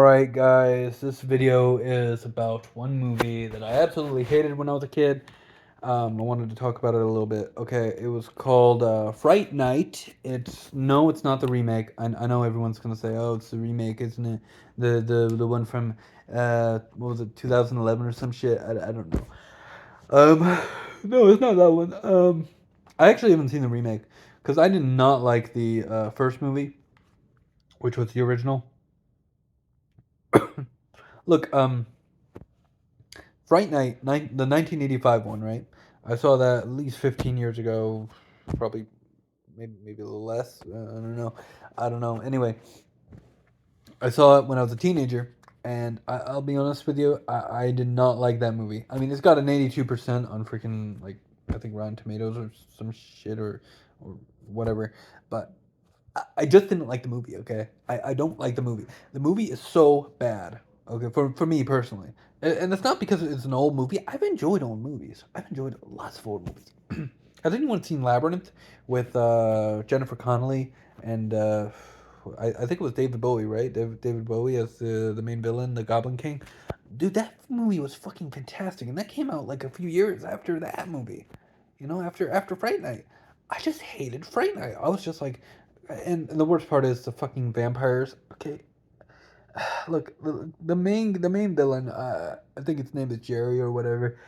Alright, guys, this video is about one movie that I absolutely hated when I was a kid. I wanted to talk about it a little bit. Okay, it was called Fright Night. It's not the remake. I know everyone's gonna say, "Oh, it's the remake, isn't it? The one from what was it, 2011 or some shit?" I don't know. No, it's not that one. I actually haven't seen the remake because I did not like the first movie, which was the original. Look, Fright Night, the 1985 one, right? I saw that at least 15 years ago, probably maybe a little less. I don't know. Anyway, I saw it when I was a teenager, and I'll be honest with you, I did not like that movie. I mean, it's got an 82% on freaking like I think Rotten Tomatoes or some shit or whatever, but I just didn't like the movie. Okay, I don't like the movie. The movie is so bad. Okay, for me personally, and it's not because it's an old movie. I've enjoyed old movies. I've enjoyed lots of old movies. Has anyone seen Labyrinth with Jennifer Connelly and I think it was David Bowie, right? David Bowie as the main villain, the Goblin King. Dude, that movie was fucking fantastic, and that came out like a few years after that movie. You know, after Fright Night. I just hated Fright Night. I was just like, and the worst part is the fucking vampires. Okay, look, the main villain. I think its name is Jerry or whatever.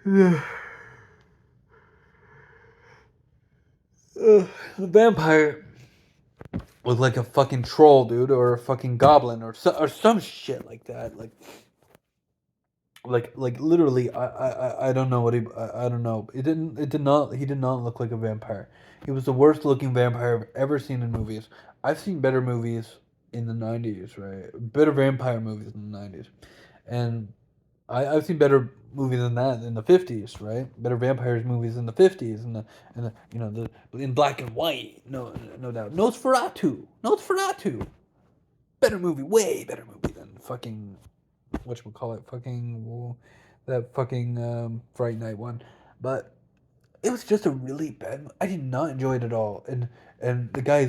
The vampire was like a fucking troll, dude, or a fucking goblin, or some shit like that. Like literally, I don't know what I don't know. It did not he did not look like a vampire. He was the worst looking vampire I've ever seen in movies. I've seen better movies in the 90s, right? Better vampire movies in the 90s. And I've seen better movies than that in the 50s, right? Better vampires movies in the 50s and the the in black and white. No doubt. Nosferatu. Better movie, way better movie than fucking whatchamacallit, fucking that fucking Fright Night one. But it was just a really bad. I did not enjoy it at all. And the guy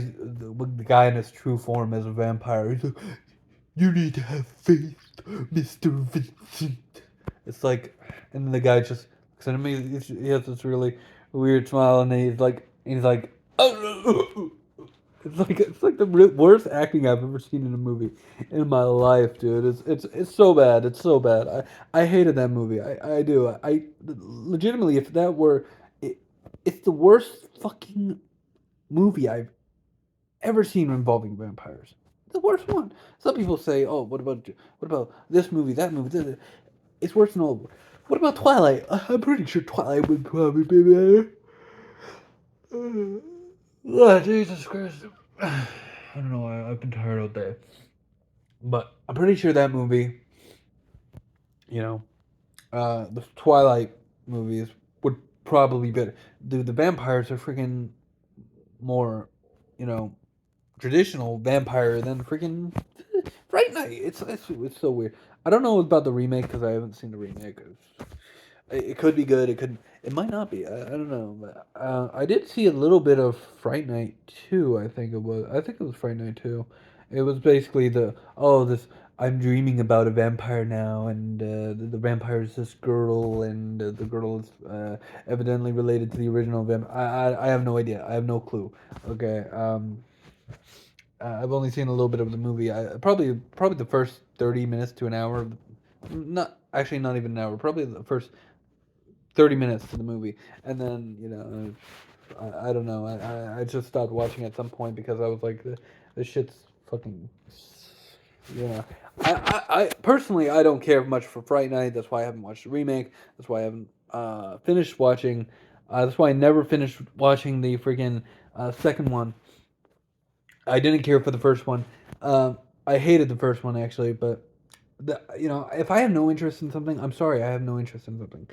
in his true form as a vampire. He's like, you need to have faith, Mister Vincent. It's like, and then the guy just looks at me. He has this really weird smile, and he's like, oh. It's like the worst acting I've ever seen in a movie in my life, dude. It's so bad. It's so bad. I hated that movie. I do. I legitimately, if that were, it, it's the worst fucking movie I've ever seen involving vampires. The worst one. Some people say, "Oh, what about this movie, that movie?" It's worse than all. What about Twilight? I'm pretty sure Twilight would probably be better. Oh, Jesus Christ. I don't know. I've been tired all day. But I'm pretty sure that movie, you know, the Twilight movies would probably be better. The vampires are freaking more, you know, traditional vampire than freaking Fright Night. It's so weird. I don't know about the remake because I haven't seen the remake. It could be good. It might not be. I don't know. But, I did see a little bit of Fright Night 2. I think it was. I think it was Fright Night 2. It was basically this. I'm dreaming about a vampire now, and the vampire is this girl, and the girl is evidently related to the original vampire. I have no idea. I have no clue. Okay. I've only seen a little bit of the movie. Probably the first 30 minutes to an hour. Not actually, not even an hour. Probably the first 30 minutes to the movie, and then I don't know. I just stopped watching at some point because I was like, this shit's fucking. Yeah, I personally I don't care much for Fright Night. That's why I haven't watched the remake. That's why I haven't finished watching. That's why I never finished watching the freaking second one. I didn't care for the first one. I hated the first one actually, but if I have no interest in something, I'm sorry, I have no interest in something.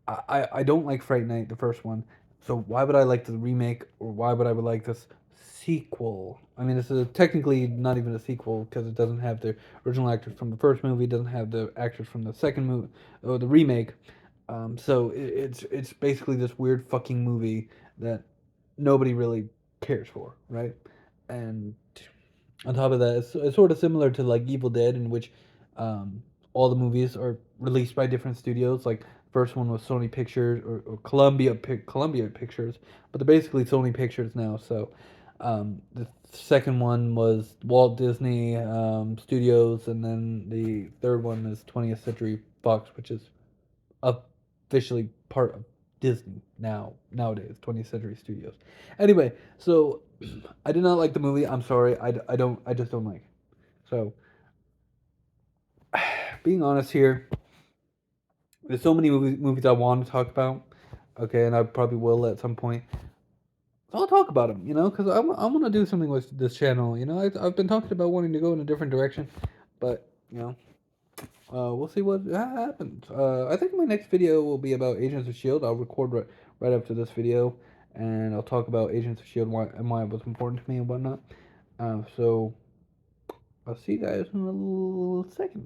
I don't like Fright Night, the first one. So why would I like the remake, or why would I would like this sequel? I mean, this is technically not even a sequel because it doesn't have the original actors from the first movie, it doesn't have the actors from the second movie or the remake. So it's basically this weird fucking movie that nobody really cares for, right? And On top of that, it's sort of similar to like Evil Dead, in which um, all the movies are released by different studios. Like first one was Sony Pictures or Columbia Pictures, but they're basically Sony Pictures now. So the second one was Walt Disney Studios, and then the third one is 20th Century Fox, which is officially part of Disney nowadays, 20th Century Studios. Anyway, so I did not like the movie. I'm sorry. I just don't like it. So, being honest here, there's so many movies I want to talk about. Okay, and I probably will at some point. So I'll talk about them, because I want to do something with this channel. I've been talking about wanting to go in a different direction, but we'll see what happens. I think my next video will be about Agents of Shield. I'll record right after this video, and I'll talk about Agents of Shield and why it was important to me and whatnot. So I'll see you guys in a little second.